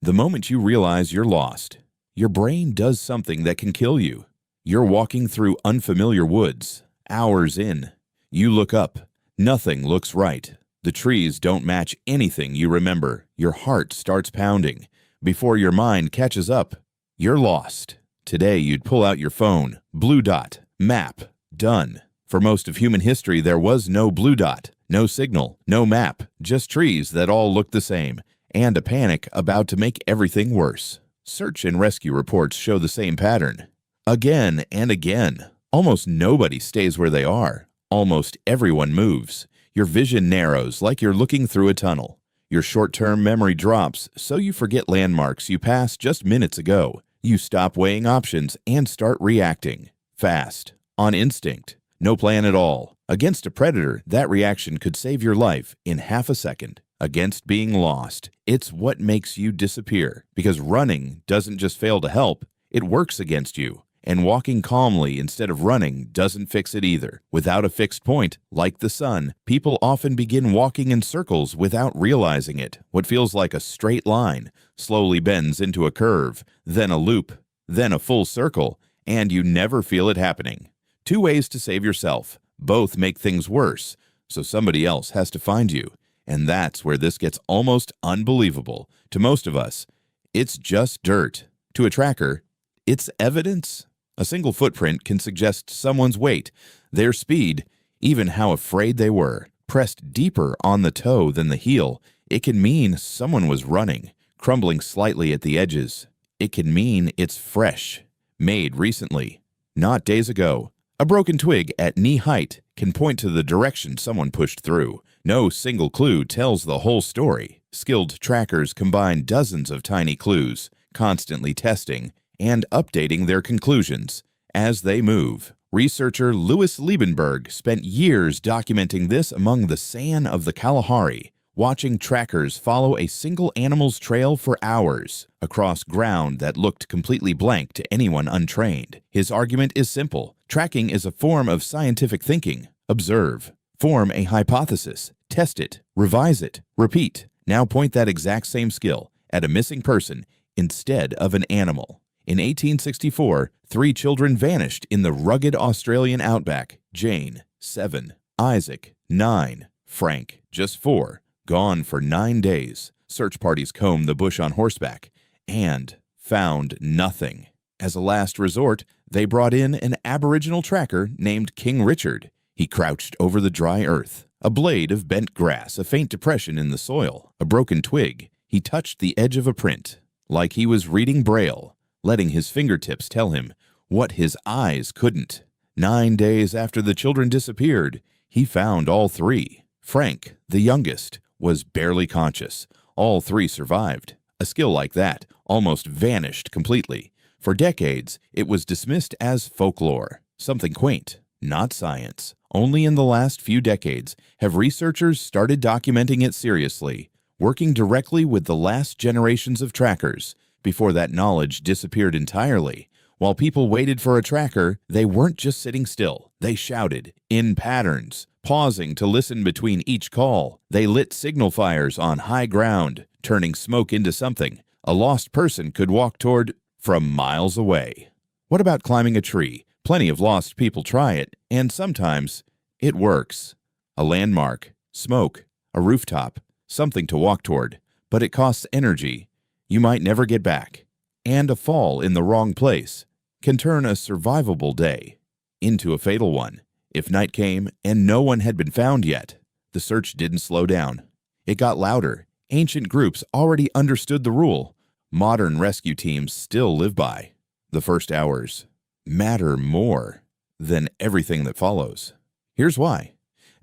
The moment you realize you're lost, your brain does something that can kill you. You're walking through unfamiliar woods, hours in. You look up. Nothing looks right. The trees don't match anything you remember. Your heart starts pounding. Before your mind catches up, you're lost. Today, you'd pull out your phone. Blue dot. Map. Done. For most of human history, there was no blue dot, no signal, no map, just trees that all looked the same, and a panic about to make everything worse. Search and rescue reports show the same pattern. Again and again. Almost nobody stays where they are. Almost everyone moves. Your vision narrows like you're looking through a tunnel. Your short-term memory drops, so you forget landmarks you passed just minutes ago. You stop weighing options and start reacting. Fast. On instinct. No plan at all. Against a predator, that reaction could save your life in half a second. Against being lost, it's what makes you disappear. Because running doesn't just fail to help, it works against you. And walking calmly instead of running doesn't fix it either. Without a fixed point, like the sun, people often begin walking in circles without realizing it. What feels like a straight line slowly bends into a curve, then a loop, then a full circle, and you never feel it happening. Two ways to save yourself. Both make things worse, so somebody else has to find you. And that's where this gets almost unbelievable. To most of us, it's just dirt. To a tracker, it's evidence. A single footprint can suggest someone's weight, their speed, even how afraid they were. Pressed deeper on the toe than the heel, it can mean someone was running, crumbling slightly at the edges. It can mean it's fresh, made recently, not days ago. A broken twig at knee height can point to the direction someone pushed through. No single clue tells the whole story. Skilled trackers combine dozens of tiny clues, constantly testing and updating their conclusions as they move. Researcher Louis Liebenberg spent years documenting this among the sand of the Kalahari, watching trackers follow a single animal's trail for hours across ground that looked completely blank to anyone untrained. His argument is simple. Tracking is a form of scientific thinking. Observe, form a hypothesis, test it, revise it, repeat. Now point that exact same skill at a missing person instead of an animal. In 1864, 3 children vanished in the rugged Australian outback. Jane, 7. Isaac, 9. Frank, just 4. Gone for 9 days. Search parties combed the bush on horseback and found nothing. As a last resort, they brought in an Aboriginal tracker named King Richard. He crouched over the dry earth. A blade of bent grass, a faint depression in the soil, a broken twig. He touched the edge of a print, like he was reading Braille, letting his fingertips tell him what his eyes couldn't. 9 days after the children disappeared, he found all 3. Frank, the youngest, was barely conscious. All 3 survived. A skill like that almost vanished completely. For decades, it was dismissed as folklore, something quaint, not science. Only in the last few decades have researchers started documenting it seriously, working directly with the last generations of trackers. Before that knowledge disappeared entirely, while people waited for a tracker, they weren't just sitting still. They shouted, in patterns, pausing to listen between each call. They lit signal fires on high ground, turning smoke into something a lost person could walk toward from miles away. What about climbing a tree? Plenty of lost people try it, and sometimes it works. A landmark, smoke, a rooftop, something to walk toward, but it costs energy you might never get back. And a fall in the wrong place can turn a survivable day into a fatal one. If night came and no one had been found yet, the search didn't slow down. It got louder. Ancient groups already understood the rule. Modern rescue teams still live by. The first hours matter more than everything that follows. Here's why.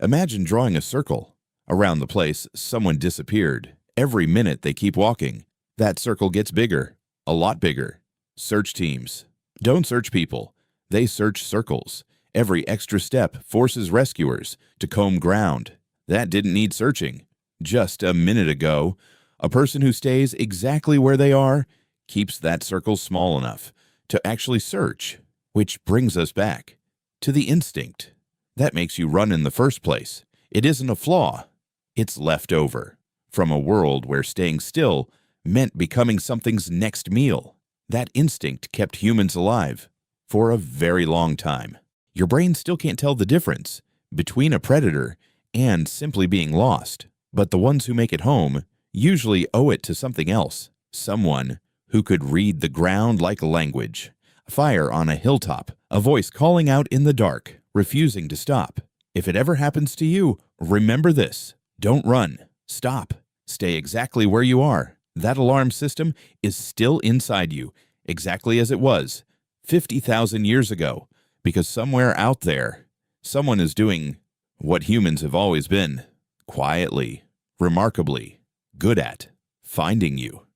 Imagine drawing a circle around the place someone disappeared. Every minute they keep walking, that circle gets bigger, a lot bigger. Search teams don't search people, they search circles. Every extra step forces rescuers to comb ground. That didn't need searching. Just a minute ago, a person who stays exactly where they are keeps that circle small enough to actually search, which brings us back to the instinct that makes you run in the first place. It isn't a flaw, it's left over from a world where staying still meant becoming something's next meal. That instinct kept humans alive for a very long time. Your brain still can't tell the difference between a predator and simply being lost, but the ones who make it home usually owe it to something else. Someone who could read the ground like language. A fire on a hilltop, a voice calling out in the dark, refusing to stop. If it ever happens to you, remember this. Don't run. Stop. Stay exactly where you are. That alarm system is still inside you, exactly as it was 50,000 years ago, because somewhere out there, someone is doing what humans have always been, quietly, remarkably good at: finding you.